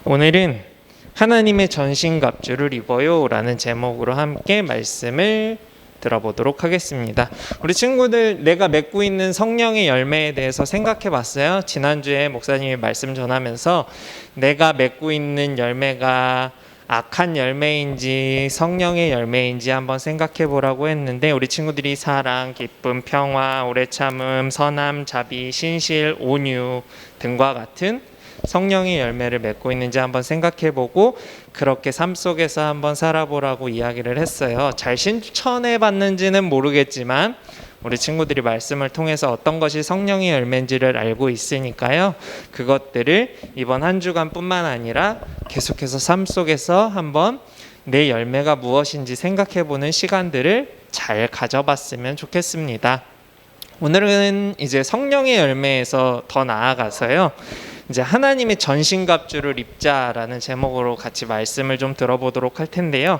오늘은 하나님의 전신갑주를 입어요 라는 제목으로 함께 말씀을 들어보도록 하겠습니다. 우리 친구들, 내가 맺고 있는 성령의 열매에 대해서 생각해 봤어요? 지난주에 목사님이 말씀 전하면서 내가 맺고 있는 열매가 악한 열매인지 성령의 열매인지 한번 생각해 보라고 했는데, 우리 친구들이 사랑, 기쁨, 평화, 오래 참음, 선함, 자비, 신실, 온유 등과 같은 성령의 열매를 맺고 있는지 한번 생각해 보고 그렇게 삶 속에서 한번 살아보라고 이야기를 했어요. 잘 실천해 봤는지는 모르겠지만 우리 친구들이 말씀을 통해서 어떤 것이 성령의 열매인지를 알고 있으니까요. 그것들을 이번 한 주간뿐만 아니라 계속해서 삶 속에서 한번 내 열매가 무엇인지 생각해보는 시간들을 잘 가져봤으면 좋겠습니다. 오늘은 이제 성령의 열매에서 더 나아가서요, 이제 하나님의 전신갑주를 입자라는 제목으로 같이 말씀을 좀 들어보도록 할 텐데요.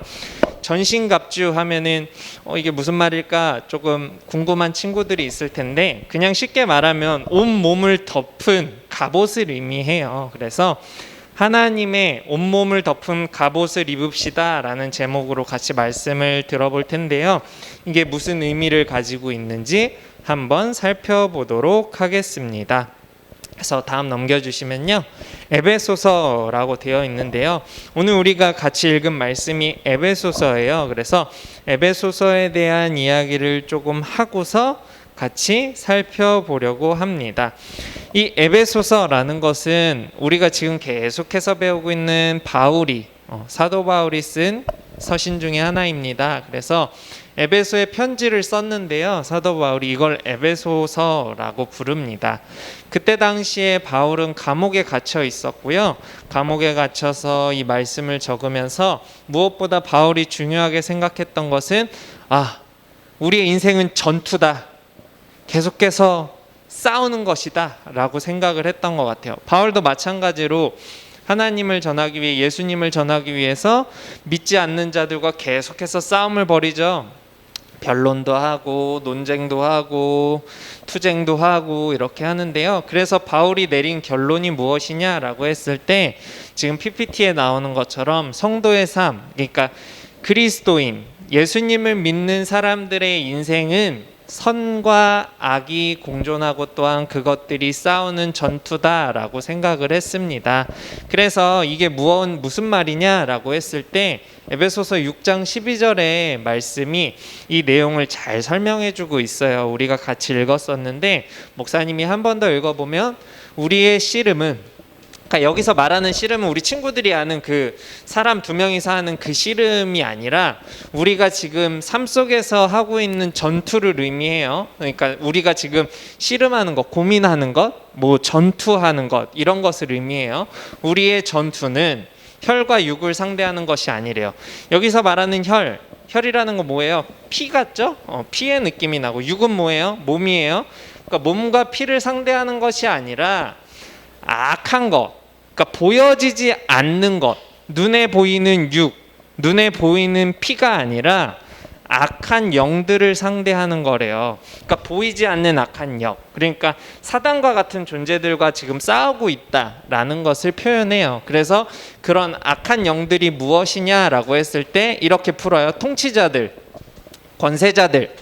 전신갑주 하면은 이게 무슨 말일까 조금 궁금한 친구들이 있을 텐데, 그냥 쉽게 말하면 온 몸을 덮은 갑옷을 의미해요. 그래서 하나님의 온몸을 덮은 갑옷을 입읍시다 라는 제목으로 같이 말씀을 들어볼 텐데요. 이게 무슨 의미를 가지고 있는지 한번 살펴보도록 하겠습니다. 그래서 다음 넘겨주시면요, 에베소서라고 되어 있는데요. 오늘 우리가 같이 읽은 말씀이 에베소서예요. 그래서 에베소서에 대한 이야기를 조금 하고서 같이 살펴보려고 합니다. 이 에베소서라는 것은 우리가 지금 계속해서 배우고 있는 사도 바울이 쓴 서신 중에 하나입니다. 그래서 에베소에 편지를 썼는데요, 사도 바울이 이걸 에베소서라고 부릅니다. 그때 당시에 바울은 감옥에 갇혀 있었고요. 감옥에 갇혀서 이 말씀을 적으면서 무엇보다 바울이 중요하게 생각했던 것은 우리의 인생은 전투다, 계속해서 싸우는 것이다 라고 생각을 했던 것 같아요. 바울도 마찬가지로 하나님을 전하기 위해, 예수님을 전하기 위해서 믿지 않는 자들과 계속해서 싸움을 벌이죠. 변론도 하고 논쟁도 하고 투쟁도 하고 이렇게 하는데요. 그래서 바울이 내린 결론이 무엇이냐라고 했을 때, 지금 PPT에 나오는 것처럼 성도의 삶, 그러니까 그리스도인, 예수님을 믿는 사람들의 인생은 선과 악이 공존하고 또한 그것들이 싸우는 전투다라고 생각을 했습니다. 그래서 이게 무슨 말이냐라고 했을 때, 에베소서 6장 12절의 말씀이 이 내용을 잘 설명해주고 있어요. 우리가 같이 읽었었는데 목사님이 한 번 더 읽어보면, 우리의 씨름은, 그러니까 여기서 말하는 씨름은 우리 친구들이 아는 그 사람 두 명이서 하는 그 씨름이 아니라 우리가 지금 삶 속에서 하고 있는 전투를 의미해요. 그러니까 우리가 지금 씨름하는 것, 고민하는 것, 전투하는 것, 이런 것을 의미해요. 우리의 전투는 혈과 육을 상대하는 것이 아니래요. 여기서 말하는 혈이라는 건 뭐예요? 피 같죠? 피의 느낌이 나고, 육은 뭐예요? 몸이에요. 그러니까 몸과 피를 상대하는 것이 아니라 악한 것, 그러니까 보여지지 않는 것, 눈에 보이는 육, 눈에 보이는 피가 아니라 악한 영들을 상대하는 거래요. 그러니까 보이지 않는 악한 영, 그러니까 사단과 같은 존재들과 지금 싸우고 있다라는 것을 표현해요. 그래서 그런 악한 영들이 무엇이냐라고 했을 때 이렇게 풀어요. 통치자들, 권세자들,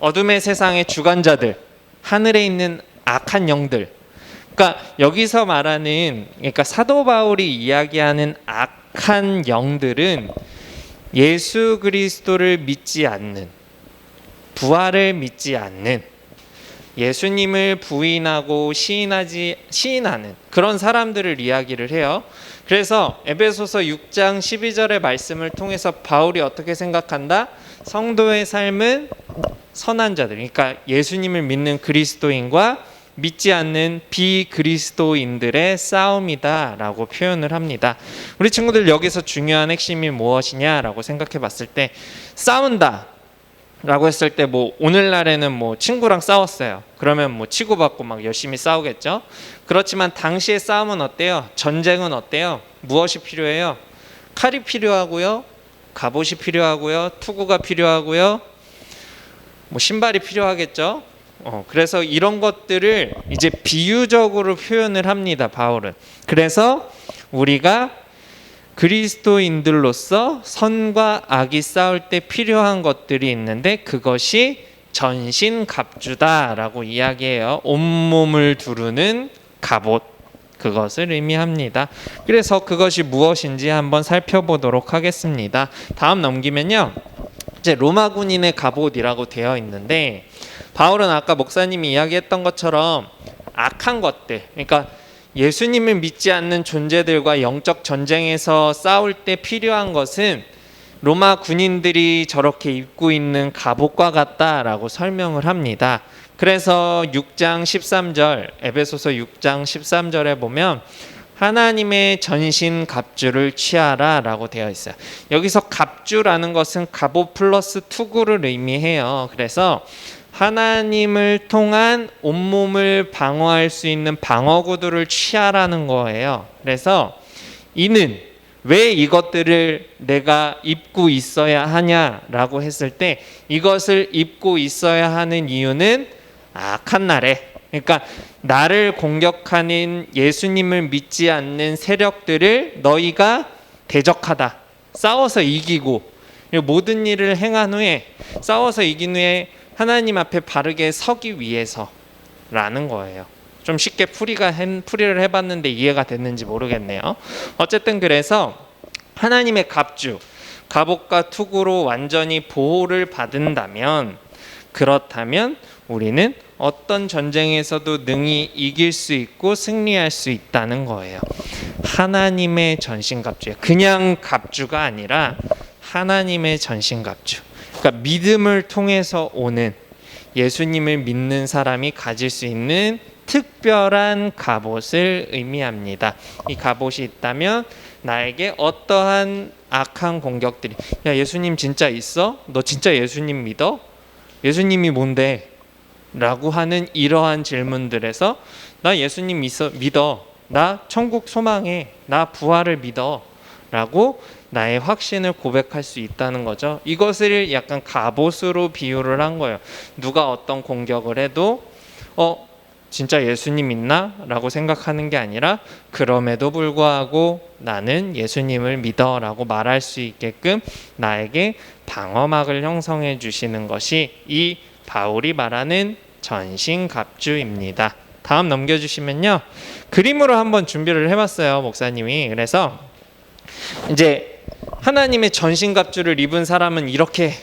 어둠의 세상의 주관자들, 하늘에 있는 악한 영들. 그러니까 여기서 말하는, 그러니까 사도 바울이 이야기하는 악한 영들은 예수 그리스도를 믿지 않는, 부활을 믿지 않는, 예수님을 부인하고 시인하는 그런 사람들을 이야기를 해요. 그래서 에베소서 6장 12절의 말씀을 통해서 바울이 어떻게 생각한다? 성도의 삶은 선한 자들, 그러니까 예수님을 믿는 그리스도인과 믿지 않는 비그리스도인들의 싸움이다 라고 표현을 합니다. 우리 친구들, 여기서 중요한 핵심이 무엇이냐라고 생각해 봤을 때, 싸운다 라고 했을 때 오늘날에는 친구랑 싸웠어요. 그러면 치고받고 막 열심히 싸우겠죠. 그렇지만 당시의 싸움은 어때요? 전쟁은 어때요? 무엇이 필요해요? 칼이 필요하고요, 갑옷이 필요하고요, 투구가 필요하고요, 신발이 필요하겠죠. 그래서 이런 것들을 이제 비유적으로 표현을 합니다, 바울은. 그래서 우리가 그리스도인들로서 선과 악이 싸울 때 필요한 것들이 있는데 그것이 전신갑주다라고 이야기해요. 온몸을 두르는 갑옷, 그것을 의미합니다. 그래서 그것이 무엇인지 한번 살펴보도록 하겠습니다. 다음 넘기면요, 이제 로마 군인의 갑옷이라고 되어 있는데, 바울은 아까 목사님이 이야기했던 것처럼 악한 것들, 그러니까 예수님을 믿지 않는 존재들과 영적 전쟁에서 싸울 때 필요한 것은 로마 군인들이 저렇게 입고 있는 갑옷과 같다라고 설명을 합니다. 그래서 6장 13절, 에베소서 6장 13절에 보면 하나님의 전신 갑주를 취하라 라고 되어 있어요. 여기서 갑주라는 것은 갑옷 플러스 투구를 의미해요. 그래서 하나님을 통한 온몸을 방어할 수 있는 방어구두를 취하라는 거예요. 그래서 이는 왜 이것들을 내가 입고 있어야 하냐라고 했을 때, 이것을 입고 있어야 하는 이유는 악한 날에, 그러니까 나를 공격하는 예수님을 믿지 않는 세력들을 너희가 대적하다, 싸워서 이기고, 모든 일을 행한 후에, 싸워서 이긴 후에 하나님 앞에 바르게 서기 위해서라는 거예요. 좀 쉽게 풀이를 해봤는데 이해가 됐는지 모르겠네요. 어쨌든 그래서 하나님의 갑주, 갑옷과 투구로 완전히 보호를 받는다면, 그렇다면 우리는 어떤 전쟁에서도 능히 이길 수 있고 승리할 수 있다는 거예요. 하나님의 전신갑주예요. 그냥 갑주가 아니라 하나님의 전신갑주. 그러니까 믿음을 통해서 오는, 예수님을 믿는 사람이 가질 수 있는 특별한 갑옷을 의미합니다. 이 갑옷이 있다면 나에게 어떠한 악한 공격들이, 야, 예수님 진짜 있어? 너 진짜 예수님 믿어? 예수님이 뭔데? 라고 하는 이러한 질문들에서 나 예수님 믿어, 나 천국 소망해, 나 부활을 믿어 라고 나의 확신을 고백할 수 있다는 거죠. 이것을 약간 갑옷으로 비유를 한 거예요. 누가 어떤 공격을 해도 진짜 예수님 있나? 라고 생각하는 게 아니라 그럼에도 불구하고 나는 예수님을 믿어 라고 말할 수 있게끔 나에게 방어막을 형성해 주시는 것이 이 바울이 말하는 전신갑주입니다. 다음 넘겨주시면요, 그림으로 한번 준비를 해봤어요, 목사님이. 그래서 이제 하나님의 전신갑주를 입은 사람은 이렇게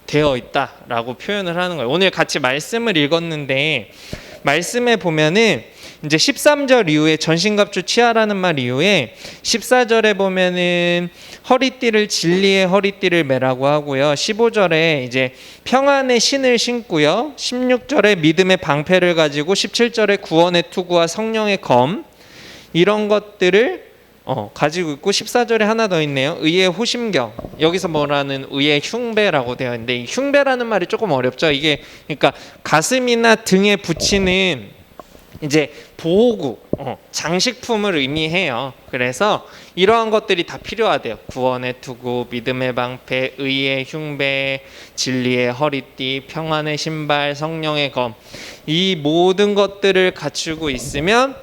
되어 있다라고 표현을 하는 거예요. 오늘 같이 말씀을 읽었는데, 말씀에 보면은 이제 13절 이후에 전신갑주 취하라는 말 이후에 14절에 보면은 허리띠를, 진리의 허리띠를 매라고 하고요. 15절에 이제 평안의 신을 신고요. 16절에 믿음의 방패를 가지고, 17절에 구원의 투구와 성령의 검, 이런 것들을 가지고 있고, 14절에 하나 더 있네요. 의의 호심경. 여기서 뭐라는 의의 흉배라고 되어 있는데, 이 흉배라는 말이 조금 어렵죠. 이게 그러니까 가슴이나 등에 붙이는 이제 보호구, 장식품을 의미해요. 그래서 이러한 것들이 다 필요하대요. 구원의 투구, 믿음의 방패, 의의 흉배, 진리의 허리띠, 평안의 신발, 성령의 검, 이 모든 것들을 갖추고 있으면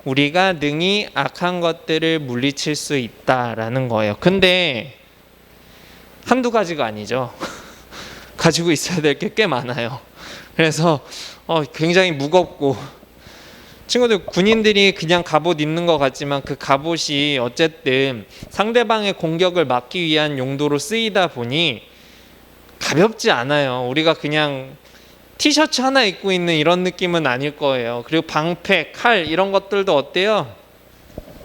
우리가 능히 악한 것들을 물리칠 수 있다라는 거예요. 근데 한두 가지가 아니죠. 가지고 있어야 될 게 꽤 많아요. 그래서 굉장히 무겁고, 친구들, 군인들이 그냥 갑옷 입는 것 같지만 그 갑옷이 어쨌든 상대방의 공격을 막기 위한 용도로 쓰이다 보니 가볍지 않아요. 우리가 그냥 티셔츠 하나 입고 있는 이런 느낌은 아닐 거예요. 그리고 방패, 칼, 이런 것들도 어때요?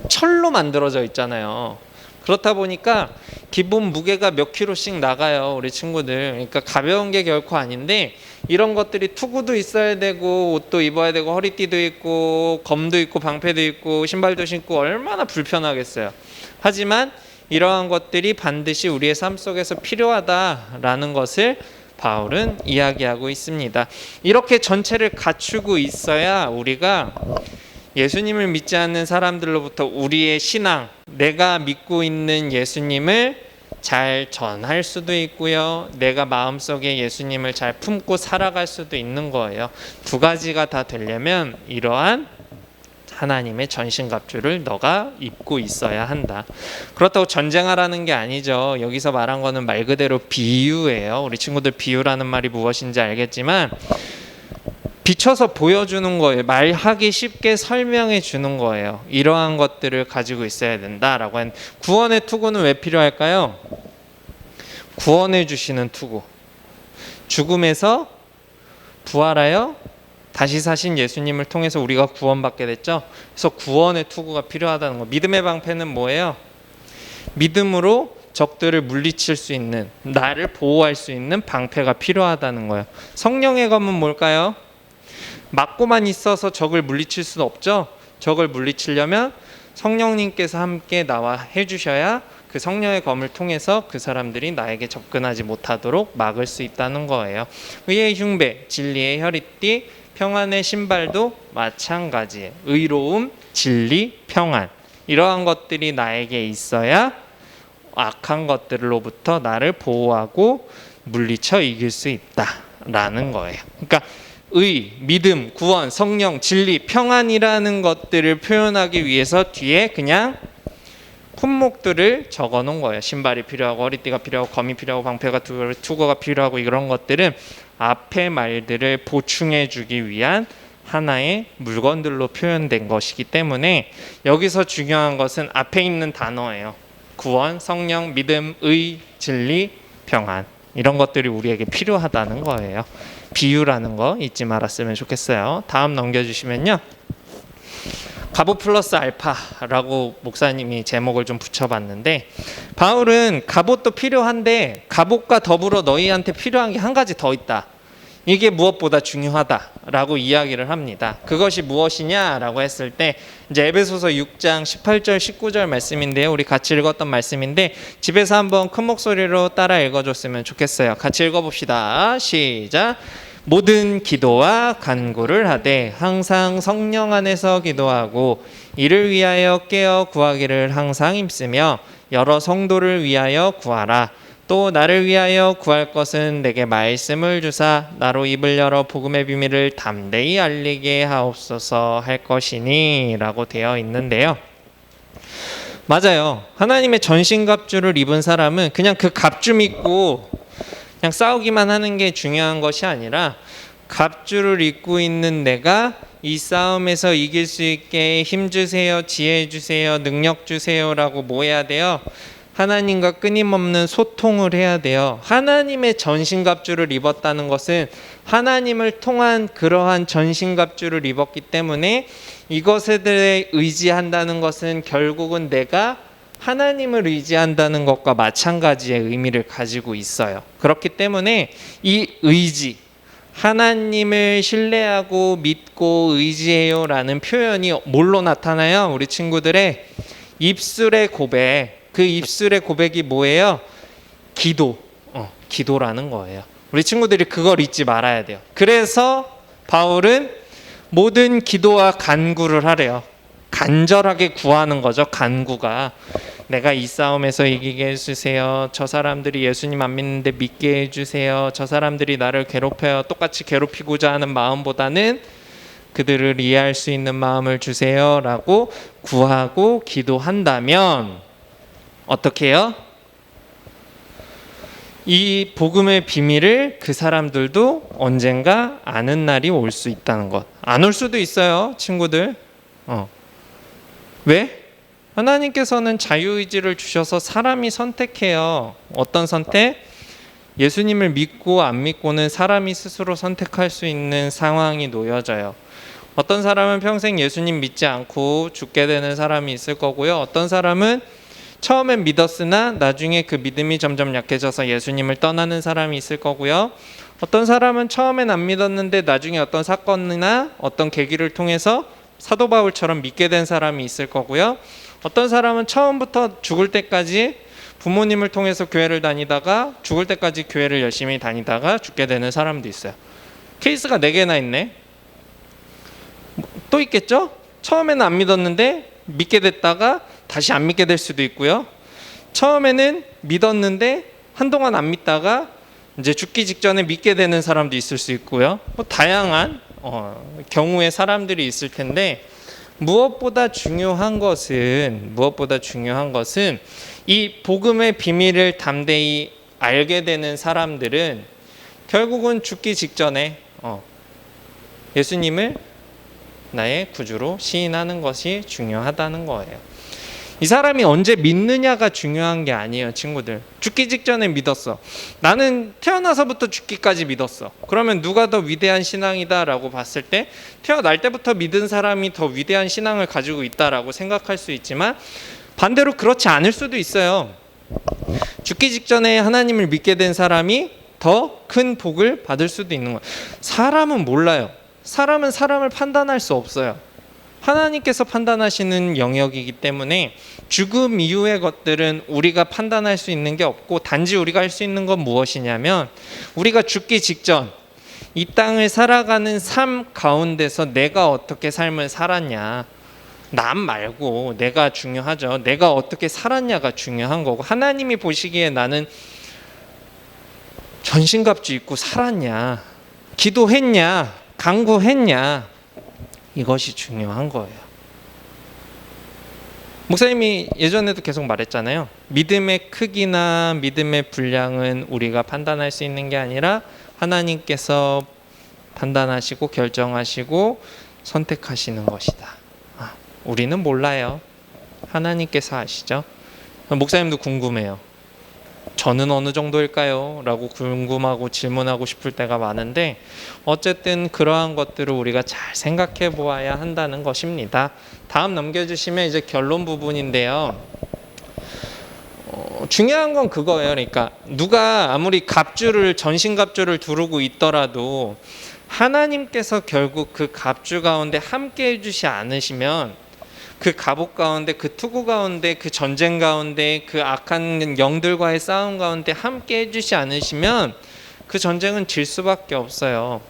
철로 만들어져 있잖아요. 그렇다 보니까 기본 무게가 몇 킬로씩 나가요, 우리 친구들. 그러니까 가벼운 게 결코 아닌데, 이런 것들이 투구도 있어야 되고, 옷도 입어야 되고, 허리띠도 있고, 검도 있고, 방패도 있고, 신발도 신고, 얼마나 불편하겠어요. 하지만 이러한 것들이 반드시 우리의 삶 속에서 필요하다라는 것을 바울은 이야기하고 있습니다. 이렇게 전체를 갖추고 있어야 우리가 예수님을 믿지 않는 사람들로부터 우리의 신앙, 내가 믿고 있는 예수님을 잘 전할 수도 있고요, 내가 마음속에 예수님을 잘 품고 살아갈 수도 있는 거예요. 두 가지가 다 되려면 이러한 하나님의 전신갑주를 너가 입고 있어야 한다. 그렇다고 전쟁하라는 게 아니죠. 여기서 말한 거는 말 그대로 비유예요. 우리 친구들 비유라는 말이 무엇인지 알겠지만 비춰서 보여주는 거예요. 말하기 쉽게 설명해 주는 거예요. 이러한 것들을 가지고 있어야 된다라고 한 구원의 투구는 왜 필요할까요? 구원해 주시는 투구. 죽음에서 부활하여 다시 사신 예수님을 통해서 우리가 구원받게 됐죠. 그래서 구원의 투구가 필요하다는 거. 믿음의 방패는 뭐예요? 믿음으로 적들을 물리칠 수 있는, 나를 보호할 수 있는 방패가 필요하다는 거예요. 성령의 검은 뭘까요? 막고만 있어서 적을 물리칠 수는 없죠. 적을 물리치려면 성령님께서 함께 나와 해주셔야 그 성령의 검을 통해서 그 사람들이 나에게 접근하지 못하도록 막을 수 있다는 거예요. 의의 흉배, 진리의 혈이띠, 평안의 신발도 마찬가지예요. 의로움, 진리, 평안, 이러한 것들이 나에게 있어야 악한 것들로부터 나를 보호하고 물리쳐 이길 수 있다라는 거예요. 그러니까 의, 믿음, 구원, 성령, 진리, 평안이라는 것들을 표현하기 위해서 뒤에 그냥 품목들을 적어 놓은 거예요. 신발이 필요하고 허리띠가 필요하고 검이 필요하고 방패가 투구가 필요하고 이런 것들은 앞의 말들을 보충해 주기 위한 하나의 물건들로 표현된 것이기 때문에 여기서 중요한 것은 앞에 있는 단어예요. 구원, 성령, 믿음, 의, 진리, 평안, 이런 것들이 우리에게 필요하다는 거예요. 비유라는 거 잊지 말았으면 좋겠어요. 다음 넘겨주시면요. 갑옷 플러스 알파라고 목사님이 제목을 좀 붙여봤는데, 바울은 갑옷도 필요한데 갑옷과 더불어 너희한테 필요한 게 한 가지 더 있다. 이게 무엇보다 중요하다라고 이야기를 합니다. 그것이 무엇이냐라고 했을 때 이제 에베소서 6장 18절 19절 말씀인데요. 우리 같이 읽었던 말씀인데 집에서 한번 큰 목소리로 따라 읽어줬으면 좋겠어요. 같이 읽어봅시다. 시작. 모든 기도와 간구를 하되 항상 성령 안에서 기도하고 이를 위하여 깨어 구하기를 항상 힘쓰며 여러 성도를 위하여 구하라. 또 나를 위하여 구할 것은 내게 말씀을 주사 나로 입을 열어 복음의 비밀을 담대히 알리게 하옵소서 할 것이니 라고 되어 있는데요. 맞아요. 하나님의 전신갑주를 입은 사람은 그냥 그 갑주 믿고 그냥 싸우기만 하는 게 중요한 것이 아니라 갑주를 입고 있는 내가 이 싸움에서 이길 수 있게 힘 주세요, 지혜 주세요, 능력 주세요라고 뭐 해야 돼요? 하나님과 끊임없는 소통을 해야 돼요. 하나님의 전신갑주를 입었다는 것은 하나님을 통한 그러한 전신갑주를 입었기 때문에 이것에 대해 의지한다는 것은 결국은 내가 하나님을 의지한다는 것과 마찬가지의 의미를 가지고 있어요. 그렇기 때문에 이 의지, 하나님을 신뢰하고 믿고 의지해요라는 표현이 뭘로 나타나요? 우리 친구들의 입술의 고백. 그 입술의 고백이 뭐예요? 기도라는 거예요. 우리 친구들이 그걸 잊지 말아야 돼요. 그래서 바울은 모든 기도와 간구를 하래요. 간절하게 구하는 거죠. 간구가 내가 이 싸움에서 이기게 해주세요. 저 사람들이 예수님 안 믿는데 믿게 해주세요. 저 사람들이 나를 괴롭혀요. 똑같이 괴롭히고자 하는 마음보다는 그들을 이해할 수 있는 마음을 주세요 라고 구하고 기도한다면 어떻게 해요? 이 복음의 비밀을 그 사람들도 언젠가 아는 날이 올 수 있다는 것. 안 올 수도 있어요, 친구들. 왜? 하나님께서는 자유의지를 주셔서 사람이 선택해요. 어떤 선택? 예수님을 믿고 안 믿고는 사람이 스스로 선택할 수 있는 상황이 놓여져요. 어떤 사람은 평생 예수님 믿지 않고 죽게 되는 사람이 있을 거고요. 어떤 사람은 처음엔 믿었으나 나중에 그 믿음이 점점 약해져서 예수님을 떠나는 사람이 있을 거고요. 어떤 사람은 처음엔 안 믿었는데 나중에 어떤 사건이나 어떤 계기를 통해서 사도 바울처럼 믿게 된 사람이 있을 거고요. 어떤 사람은 처음부터 죽을 때까지 부모님을 통해서 교회를 다니다가 죽을 때까지 교회를 열심히 다니다가 죽게 되는 사람도 있어요. 케이스가 4개나 있네. 또 있겠죠? 처음에는 안 믿었는데 믿게 됐다가 다시 안 믿게 될 수도 있고요. 처음에는 믿었는데 한동안 안 믿다가 이제 죽기 직전에 믿게 되는 사람도 있을 수 있고요. 뭐 다양한 경우의 사람들이 있을 텐데 무엇보다 중요한 것은 이 복음의 비밀을 담대히 알게 되는 사람들은 결국은 죽기 직전에 예수님을 나의 구주로 시인하는 것이 중요하다는 거예요. 이 사람이 언제 믿느냐가 중요한 게 아니에요, 친구들. 죽기 직전에 믿었어. 나는 태어나서부터 죽기까지 믿었어. 그러면 누가 더 위대한 신앙이다라고 봤을 때 태어날 때부터 믿은 사람이 더 위대한 신앙을 가지고 있다라고 생각할 수 있지만 반대로 그렇지 않을 수도 있어요. 죽기 직전에 하나님을 믿게 된 사람이 더 큰 복을 받을 수도 있는 거예요. 사람은 몰라요. 사람은 사람을 판단할 수 없어요. 하나님께서 판단하시는 영역이기 때문에 죽음 이후의 것들은 우리가 판단할 수 있는 게 없고 단지 우리가 할 수 있는 건 무엇이냐면 우리가 죽기 직전 이 땅을 살아가는 삶 가운데서 내가 어떻게 삶을 살았냐, 남 말고 내가 중요하죠. 내가 어떻게 살았냐가 중요한 거고, 하나님이 보시기에 나는 전신갑주 입고 살았냐, 기도했냐, 간구했냐, 이것이 중요한 거예요. 목사님이 예전에도 계속 말했잖아요. 믿음의 크기나 믿음의 분량은 우리가 판단할 수 있는 게 아니라 하나님께서 판단하시고 결정하시고 선택하시는 것이다. 우리는 몰라요. 하나님께서 아시죠. 목사님도 궁금해요. 저는 어느 정도일까요? 라고 궁금하고 질문하고 싶을 때가 많은데 어쨌든 그러한 것들을 우리가 잘 생각해 보아야 한다는 것입니다. 다음 넘겨주시면 이제 결론 부분인데요. 중요한 건 그거예요. 그러니까 누가 아무리 전신갑주를 두르고 있더라도 하나님께서 결국 그 갑주 가운데 함께 해주시 않으시면 그 갑옷 가운데, 그 투구 가운데, 그 전쟁 가운데, 그 악한 영들과의 싸움 가운데 함께 해주시 않으시면 그 전쟁은 질 수밖에 없어요.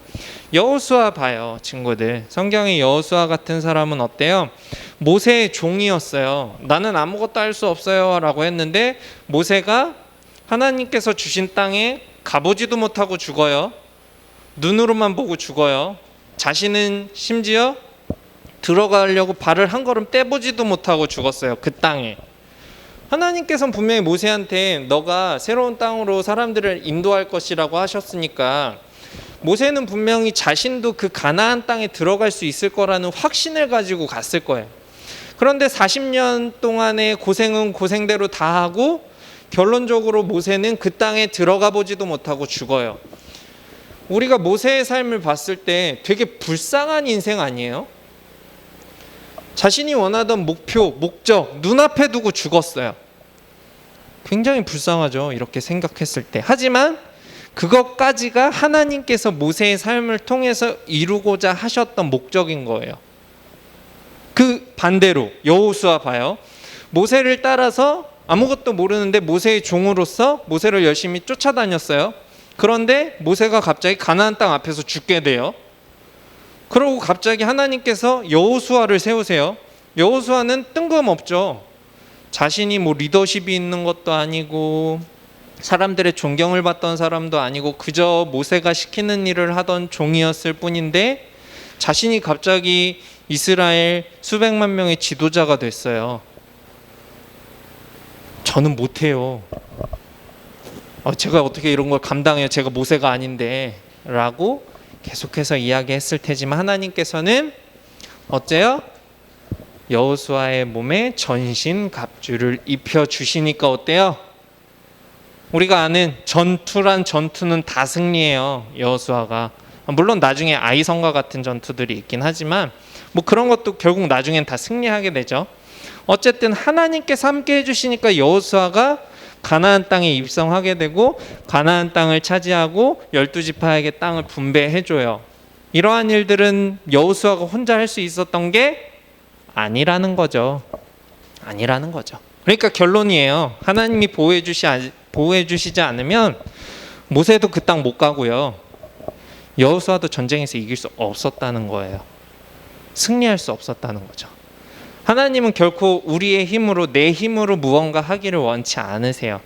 여호수아 봐요, 친구들. 성경의 여호수아 같은 사람은 어때요? 모세의 종이었어요. 나는 아무것도 할 수 없어요 라고 했는데 모세가 하나님께서 주신 땅에 가보지도 못하고 죽어요. 눈으로만 보고 죽어요. 자신은 심지어 들어가려고 발을 한 걸음 떼보지도 못하고 죽었어요. 그 땅에. 하나님께서는 분명히 모세한테 너가 새로운 땅으로 사람들을 인도할 것이라고 하셨으니까 모세는 분명히 자신도 그 가나안 땅에 들어갈 수 있을 거라는 확신을 가지고 갔을 거예요. 그런데 40년 동안의 고생은 고생대로 다 하고 결론적으로 모세는 그 땅에 들어가 보지도 못하고 죽어요. 우리가 모세의 삶을 봤을 때 되게 불쌍한 인생 아니에요? 자신이 원하던 목표, 목적 눈앞에 두고 죽었어요. 굉장히 불쌍하죠, 이렇게 생각했을 때. 하지만 그것까지가 하나님께서 모세의 삶을 통해서 이루고자 하셨던 목적인 거예요. 그 반대로 여호수아 봐요. 모세를 따라서 아무것도 모르는데 모세의 종으로서 모세를 열심히 쫓아다녔어요. 그런데 모세가 갑자기 가나안 땅 앞에서 죽게 돼요. 그러고 갑자기 하나님께서 여호수아를 세우세요. 여호수아는 뜬금없죠. 자신이 리더십이 있는 것도 아니고 사람들의 존경을 받던 사람도 아니고 그저 모세가 시키는 일을 하던 종이었을 뿐인데 자신이 갑자기 이스라엘 수백만 명의 지도자가 됐어요. 저는 못해요. 제가 어떻게 이런 걸 감당해요? 제가 모세가 아닌데 라고 계속해서 이야기했을 테지만 하나님께서는 어째요? 여호수아의 몸에 전신갑주를 입혀주시니까 어때요? 우리가 아는 전투란 전투는 다 승리해요. 여호수아가. 물론 나중에 아이성과 같은 전투들이 있긴 하지만 그런 것도 결국 나중엔 다 승리하게 되죠. 어쨌든 하나님께서 함께 해주시니까 여호수아가 가나안 땅에 입성하게 되고 가나안 땅을 차지하고 12지파에게 땅을 분배해줘요. 이러한 일들은 여호수아가 혼자 할 수 있었던 게 아니라는 거죠. 그러니까 결론이에요. 하나님이 보호해주시지 않으면 모세도 그 땅 못 가고요. 여호수아도 전쟁에서 이길 수 없었다는 거예요. 승리할 수 없었다는 거죠. 하나님은 결코 우리의 힘으로 내 힘으로 무언가 하기를 원치 않으세요.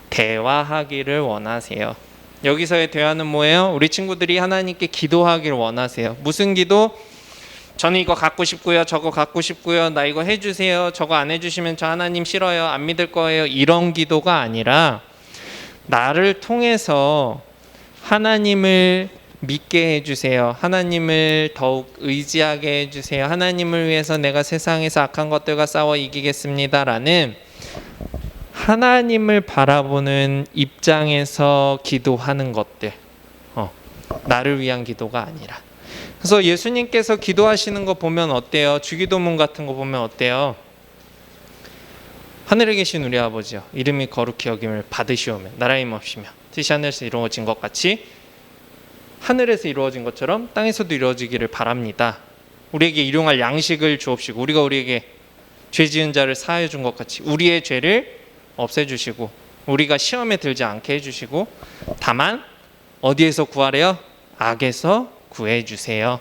대화하기를 원하세요. 여기서의 대화는 뭐예요? 우리 친구들이 하나님께 기도하기를 원하세요. 무슨 기도? 저는 이거 갖고 싶고요. 저거 갖고 싶고요. 나 이거 해주세요. 저거 안 해주시면 저 하나님 싫어요. 안 믿을 거예요. 이런 기도가 아니라 나를 통해서 하나님을 믿게 해주세요. 하나님을 더욱 의지하게 해주세요. 하나님을 위해서 내가 세상에서 악한 것들과 싸워 이기겠습니다. 라는 하나님을 바라보는 입장에서 기도하는 것들. 나를 위한 기도가 아니라. 그래서 예수님께서 기도하시는 거 보면 어때요? 주기도문 같은 거 보면 어때요? 하늘에 계신 우리 아버지여, 이름이 거룩히 여김을 받으시오며 나라의 임옵시며 뜻이 하늘에서 이루어진 것 같이 하늘에서 이루어진 것처럼 땅에서도 이루어지기를 바랍니다. 우리에게 일용할 양식을 주옵시고 우리가 우리에게 죄 지은 자를 사하여 준 것 같이 우리의 죄를 없애주시고 우리가 시험에 들지 않게 해주시고 다만 어디에서 구하래요? 악에서 구해주세요.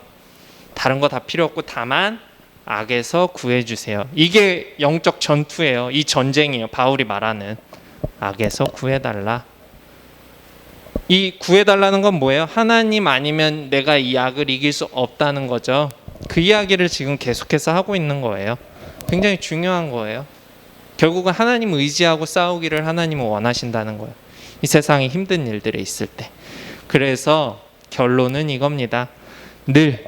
다른 거 다 필요 없고 다만 악에서 구해주세요. 이게 영적 전투예요. 이 전쟁이에요. 바울이 말하는 악에서 구해달라. 이 구해달라는 건 뭐예요? 하나님 아니면 내가 이 악을 이길 수 없다는 거죠. 그 이야기를 지금 계속해서 하고 있는 거예요. 굉장히 중요한 거예요. 결국은 하나님 의지하고 싸우기를 하나님은 원하신다는 거예요. 이 세상에 힘든 일들에 있을 때. 그래서 결론은 이겁니다. 늘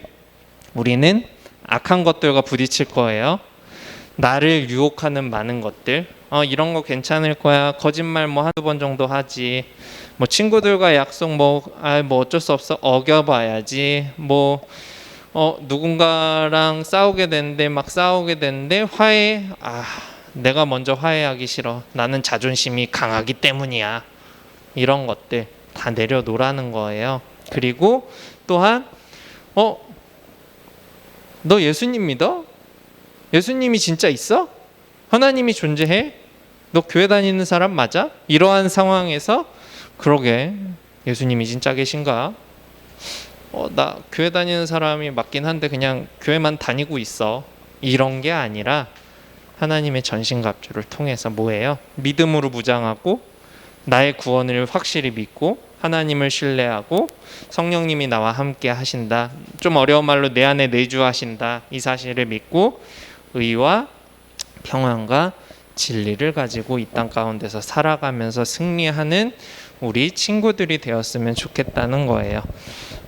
우리는 악한 것들과 부딪힐 거예요. 나를 유혹하는 많은 것들. 이런 거 괜찮을 거야. 거짓말 뭐 한두 번 정도 하지. 뭐 친구들과 약속 뭐 어쩔 수 없어. 어겨봐야지. 누군가랑 싸우게 되는데 화해. 내가 먼저 화해하기 싫어. 나는 자존심이 강하기 때문이야. 이런 것들 다 내려놓으라는 거예요. 그리고 또한 너 예수님 믿어? 예수님이 진짜 있어? 하나님이 존재해? 너 교회 다니는 사람 맞아? 이러한 상황에서 그러게 예수님이 진짜 계신가? 나 교회 다니는 사람이 맞긴 한데 그냥 교회만 다니고 있어. 이런 게 아니라 하나님의 전신갑주를 통해서 뭐예요? 믿음으로 무장하고 나의 구원을 확실히 믿고 하나님을 신뢰하고 성령님이 나와 함께 하신다. 좀 어려운 말로 내 안에 내주하신다. 이 사실을 믿고 의와 평안과 진리를 가지고 이 땅 가운데서 살아가면서 승리하는 우리 친구들이 되었으면 좋겠다는 거예요.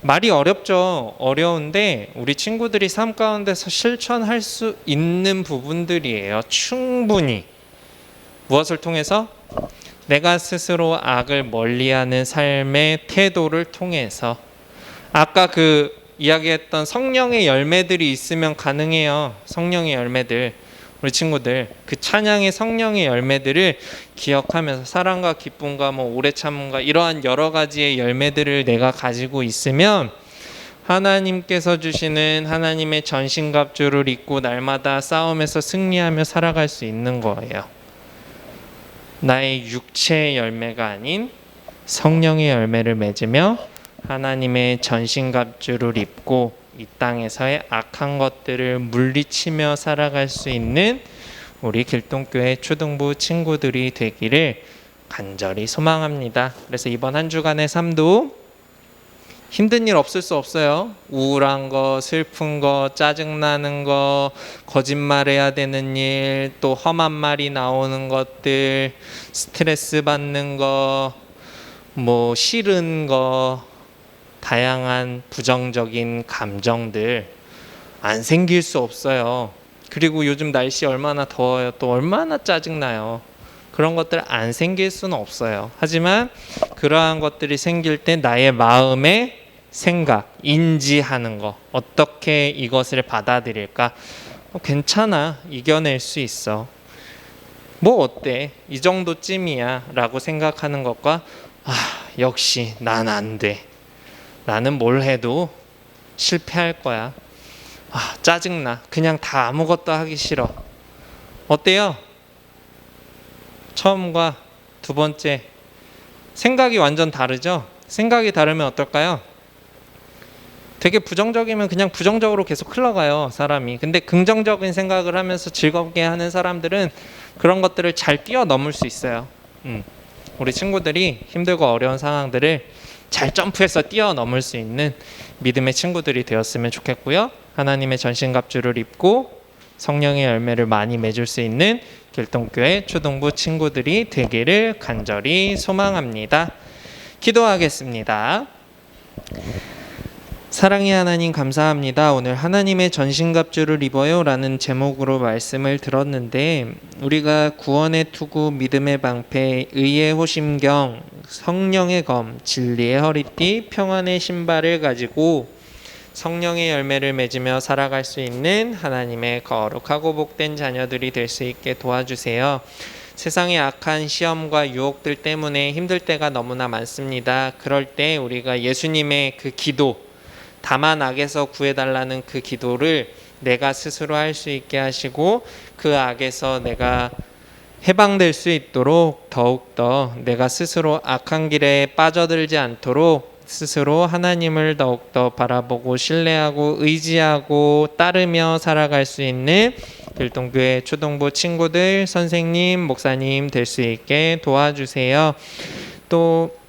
말이 어렵죠. 어려운데 우리 친구들이 삶 가운데서 실천할 수 있는 부분들이에요. 충분히. 무엇을 통해서? 내가 스스로 악을 멀리하는 삶의 태도를 통해서. 아까 그 이야기했던 성령의 열매들이 있으면 가능해요. 성령의 열매들. 우리 친구들 그 찬양의 성령의 열매들을 기억하면서 사랑과 기쁨과 오래 참음과 이러한 여러 가지의 열매들을 내가 가지고 있으면 하나님께서 주시는 하나님의 전신갑주를 입고 날마다 싸움에서 승리하며 살아갈 수 있는 거예요. 나의 육체의 열매가 아닌 성령의 열매를 맺으며 하나님의 전신갑주를 입고 이 땅에서의 악한 것들을 물리치며 살아갈 수 있는 우리 길동교회 초등부 친구들이 되기를 간절히 소망합니다. 그래서 이번 한 주간의 삶도 힘든 일 없을 수 없어요. 우울한 거, 슬픈 거, 짜증나는 거, 거짓말해야 되는 일, 또 험한 말이 나오는 것들, 스트레스 받는 거, 싫은 거, 다양한 부정적인 감정들 안 생길 수 없어요. 그리고 요즘 날씨 얼마나 더워요. 또 얼마나 짜증나요. 그런 것들 안 생길 수는 없어요. 하지만 그러한 것들이 생길 때 나의 마음의 생각, 인지하는 거, 어떻게 이것을 받아들일까? 괜찮아, 이겨낼 수 있어. 어때? 이 정도쯤이야 라고 생각하는 것과 역시 난 안 돼. 나는 뭘 해도 실패할 거야. 짜증나. 그냥 다 아무것도 하기 싫어. 어때요? 처음과 두 번째 생각이 완전 다르죠? 생각이 다르면 어떨까요? 되게 부정적이면 그냥 부정적으로 계속 흘러가요, 사람이. 근데 긍정적인 생각을 하면서 즐겁게 하는 사람들은 그런 것들을 잘 뛰어넘을 수 있어요. 우리 친구들이 힘들고 어려운 상황들을 잘 점프해서 뛰어넘을 수 있는 믿음의 친구들이 되었으면 좋겠고요. 하나님의 전신갑주를 입고 성령의 열매를 많이 맺을 수 있는 길동교회 초등부 친구들이 되기를 간절히 소망합니다. 기도하겠습니다. 사랑의 하나님 감사합니다. 오늘 하나님의 전신갑주를 입어요 라는 제목으로 말씀을 들었는데 우리가 구원의 투구, 믿음의 방패, 의의 호심경, 성령의 검, 진리의 허리띠, 평안의 신발을 가지고 성령의 열매를 맺으며 살아갈 수 있는 하나님의 거룩하고 복된 자녀들이 될 수 있게 도와주세요. 세상의 악한 시험과 유혹들 때문에 힘들 때가 너무나 많습니다. 그럴 때 우리가 예수님의 그 기도, 다만 악에서 구해달라는 그 기도를 내가 스스로 할 수 있게 하시고 그 악에서 내가 해방될 수 있도록 더욱더 내가 스스로 악한 길에 빠져들지 않도록 스스로 하나님을 더욱더 바라보고 신뢰하고 의지하고 따르며 살아갈 수 있는 길동교회 초등부 친구들, 선생님, 목사님 될 수 있게 도와주세요. 또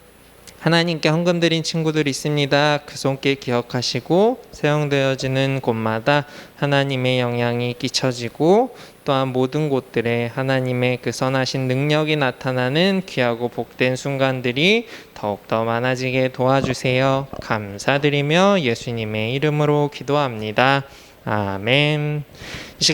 하나님께 헌금 드린 친구들 있습니다. 그 손길 기억하시고 사용되어지는 곳마다 하나님의 영향이 끼쳐지고 또한 모든 곳들에 하나님의 그 선하신 능력이 나타나는 귀하고 복된 순간들이 더욱더 많아지게 도와주세요. 감사드리며 예수님의 이름으로 기도합니다. 아멘. 이 시간